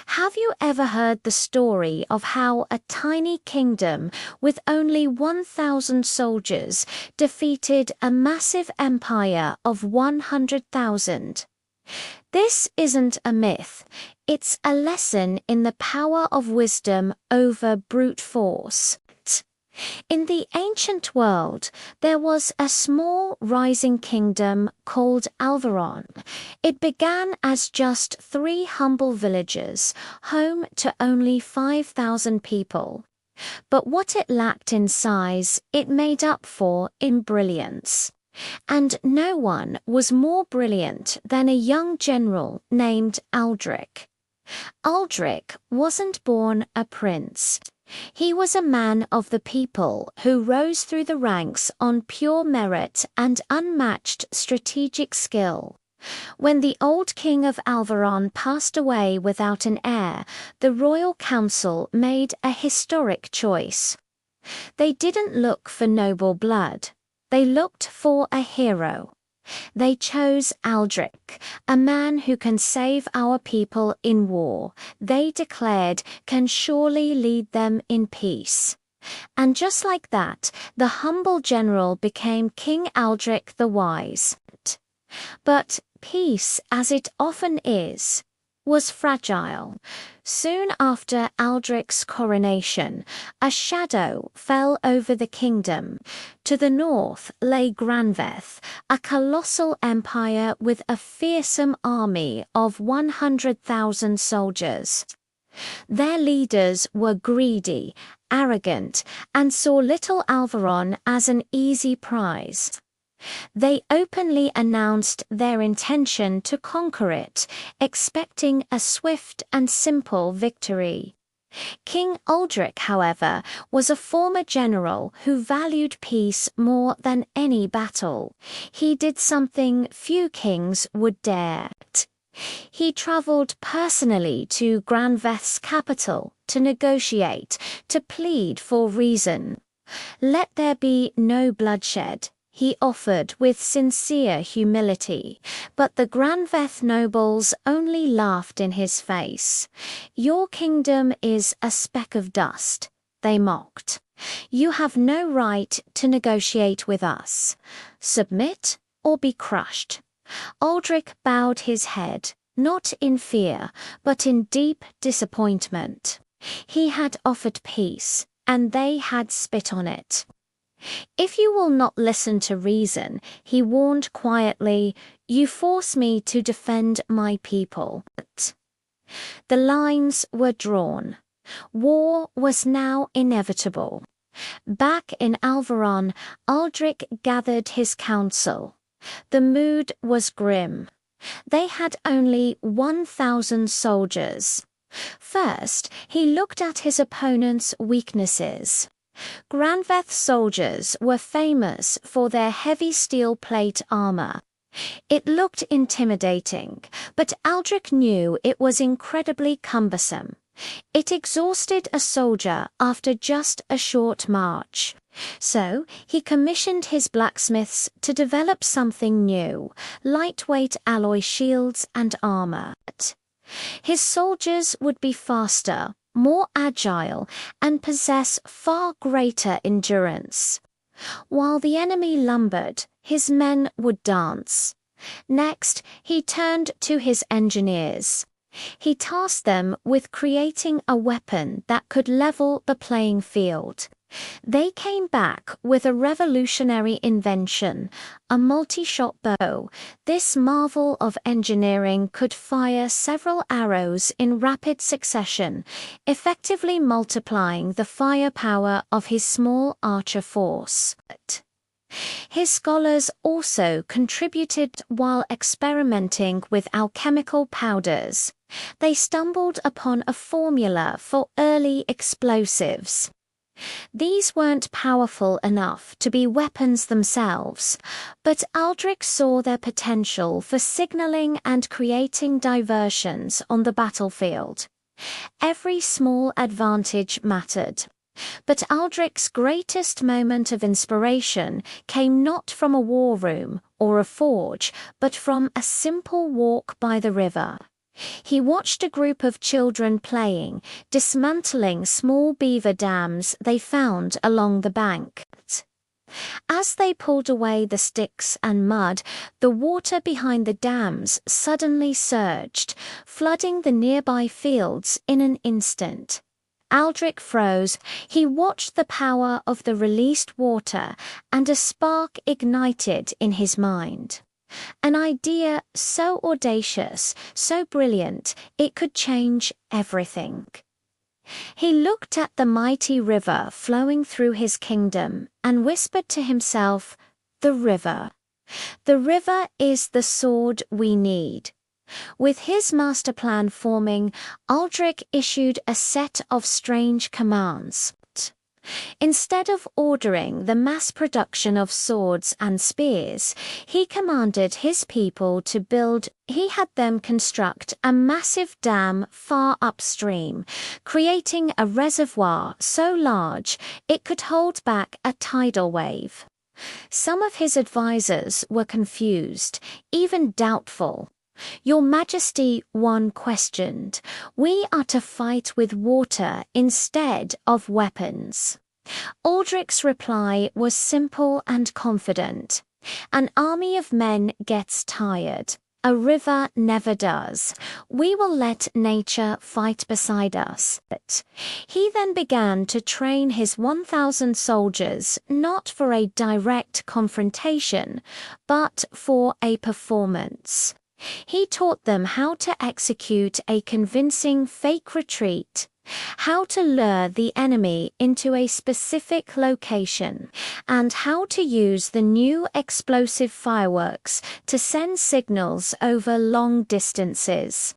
Have you ever heard the story of how a tiny kingdom with only 1,000 soldiers defeated a massive empire of 100,000? This isn't a myth, it's a lesson in the power of wisdom over brute force. In the ancient world, there was a small rising kingdom called Alvaron. It began as just 3 humble villages, home to only 5,000 people. But what it lacked in size, it made up for in brilliance. And no one was more brilliant than a young general named Aldrich. Aldrich wasn't born a prince. He was a man of the people who rose through the ranks on pure merit and unmatched strategic skill. When the old king of Alvaron passed away without an heir, the royal council made a historic choice. They didn't look for noble blood. They looked for a hero. They chose Aldrich, a man who can save our people in war, they declared can surely lead them in peace. And just like that, the humble general became King Aldrich the Wise. But peace, as it often is, was fragile. Soon after Aldrich's coronation, a shadow fell over the kingdom. To the north lay Granveth, a colossal empire with a fearsome army of 100,000 soldiers. Their leaders were greedy, arrogant, and saw little Alvaron as an easy prize. They openly announced their intention to conquer it, expecting a swift and simple victory. King Aldrich, however, was a former general who valued peace more than any battle. He did something few kings would dare. He traveled personally to Granveth's capital to negotiate, to plead for reason. Let there be no bloodshed, he offered with sincere humility, but the Granveth nobles only laughed in his face. Your kingdom is a speck of dust, they mocked. You have no right to negotiate with us. Submit or be crushed. Aldrich bowed his head, not in fear, but in deep disappointment. He had offered peace, and they had spit on it. If you will not listen to reason, he warned quietly, you force me to defend my people. The lines were drawn. War was now inevitable. Back in Alvaron, Aldrich gathered his council. The mood was grim. They had only 1,000 soldiers. First, he looked at his opponent's weaknesses. Granveth's soldiers were famous for their heavy steel plate armor. It looked intimidating, but Aldrich knew it was incredibly cumbersome. It exhausted a soldier after just a short march. So he commissioned his blacksmiths to develop something new, lightweight alloy shields and armor. His soldiers would be faster, more agile, and possess far greater endurance. While the enemy lumbered, his men would dance. Next, he turned to his engineers. He tasked them with creating a weapon that could level the playing field. They came back with a revolutionary invention, a multi-shot bow. This marvel of engineering could fire several arrows in rapid succession, effectively multiplying the firepower of his small archer force. His scholars also contributed while experimenting with alchemical powders. They stumbled upon a formula for early explosives. These weren't powerful enough to be weapons themselves, but Aldrich saw their potential for signaling and creating diversions on the battlefield. Every small advantage mattered. But Aldrich's greatest moment of inspiration came not from a war room or a forge, but from a simple walk by the river. He watched a group of children playing, dismantling small beaver dams they found along the bank. As they pulled away the sticks and mud, the water behind the dams suddenly surged, flooding the nearby fields in an instant. Aldrich froze. He watched the power of the released water, and a spark ignited in his mind. An idea so audacious, so brilliant, it could change everything. He looked at the mighty river flowing through his kingdom and whispered to himself, "The river. The river is the sword we need." With his master plan forming, Aldrich issued a set of strange commands. Instead of ordering the mass production of swords and spears, he commanded his people to he had them construct a massive dam far upstream, creating a reservoir so large it could hold back a tidal wave. Some of his advisors were confused, even doubtful. "Your Majesty," one questioned, "we are to fight with water instead of weapons." Aldrich's reply was simple and confident. "An army of men gets tired. A river never does. We will let nature fight beside us." He then began to train his 1,000 soldiers not for a direct confrontation, but for a performance. He taught them how to execute a convincing fake retreat, how to lure the enemy into a specific location, and how to use the new explosive fireworks to send signals over long distances.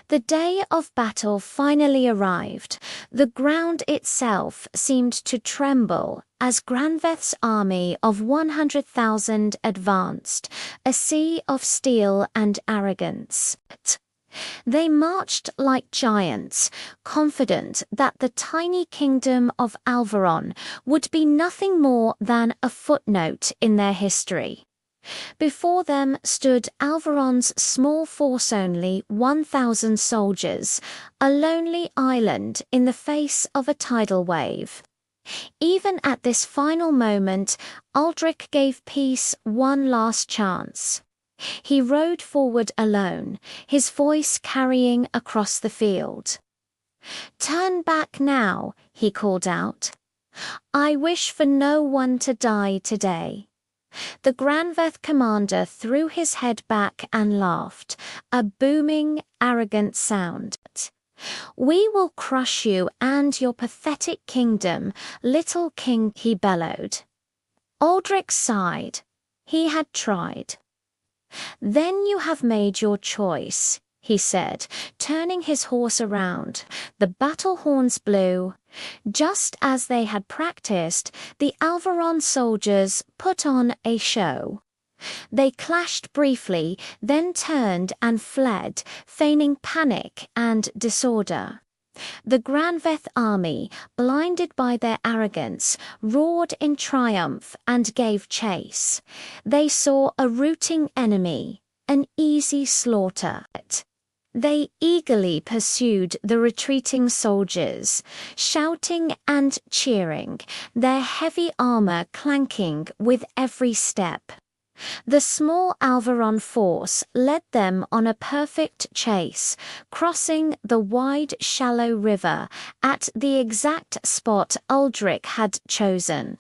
The day of battle finally arrived. The ground itself seemed to tremble as Granveth's army of 100,000 advanced, a sea of steel and arrogance. They marched like giants, confident that the tiny kingdom of Alvaron would be nothing more than a footnote in their history. Before them stood Alvaron's small force, only 1,000 soldiers, a lonely island in the face of a tidal wave. Even at this final moment, Aldrich gave peace one last chance. He rode forward alone, his voice carrying across the field. "Turn back now," he called out. "I wish for no one to die today." The Granveth commander threw his head back and laughed, a booming, arrogant sound. "We will crush you and your pathetic kingdom, little king," he bellowed. Aldrich sighed. He had tried. "Then you have made your choice," he said, turning his horse around. The battle horns blew. Just as they had practiced, the Alvaron soldiers put on a show. They clashed briefly, then turned and fled, feigning panic and disorder. The Granveth army, blinded by their arrogance, roared in triumph and gave chase. They saw a routing enemy, an easy slaughter. They eagerly pursued the retreating soldiers, shouting and cheering, their heavy armor clanking with every step. The small Alvaron force led them on a perfect chase, crossing the wide, shallow river at the exact spot Aldrich had chosen.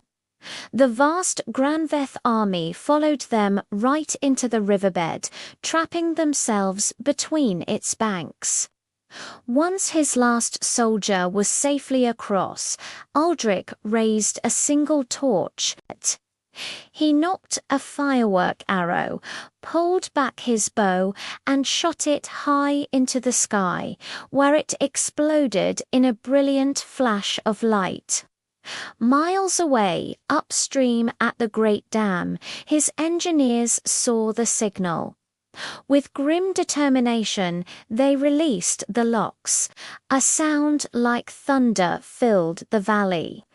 The vast Granveth army followed them right into the riverbed, trapping themselves between its banks. Once his last soldier was safely across, Aldrich raised a single torch. He knocked a firework arrow, pulled back his bow, and shot it high into the sky, where it exploded in a brilliant flash of light. Miles away, upstream at the great dam, his engineers saw the signal. With grim determination, they released the locks. A sound like thunder filled the valley.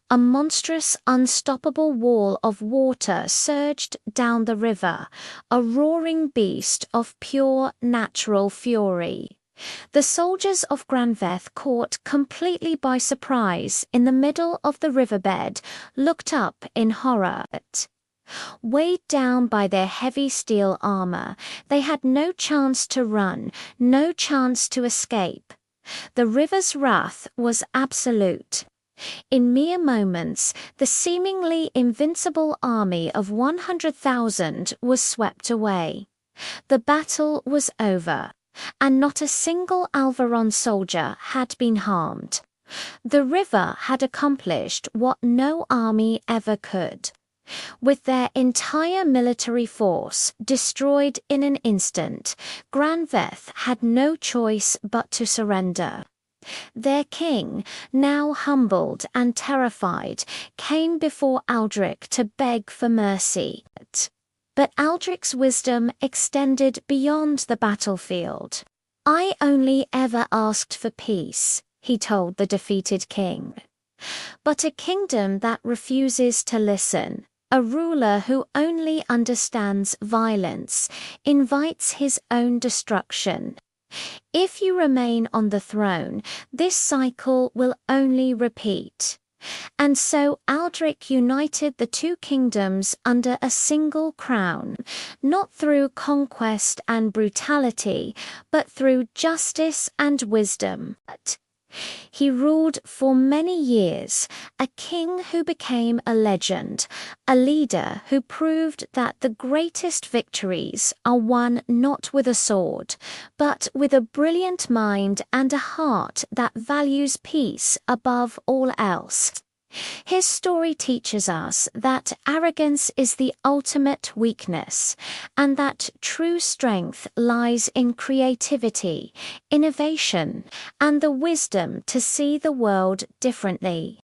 A monstrous, unstoppable wall of water surged down the river, a roaring beast of pure natural fury. The soldiers of Granveth, caught completely by surprise in the middle of the riverbed, looked up in horror. Weighed down by their heavy steel armor, they had no chance to run, no chance to escape. The river's wrath was absolute. In mere moments, the seemingly invincible army of 100,000 was swept away. The battle was over, and not a single Alvaron soldier had been harmed. The river had accomplished what no army ever could. With their entire military force destroyed in an instant, Granveth had no choice but to surrender. Their king, now humbled and terrified, came before Aldric to beg for mercy. But Aldric's wisdom extended beyond the battlefield. "I only ever asked for peace," he told the defeated king. But a kingdom that refuses to listen, a ruler who only understands violence, invites his own destruction. If you remain on the throne, this cycle will only repeat. And so Aldric united the two kingdoms under a single crown, not through conquest and brutality, but through justice and wisdom. He ruled for many years, a king who became a legend, a leader who proved that the greatest victories are won not with a sword, but with a brilliant mind and a heart that values peace above all else. His story teaches us that arrogance is the ultimate weakness, and that true strength lies in creativity, innovation, and the wisdom to see the world differently.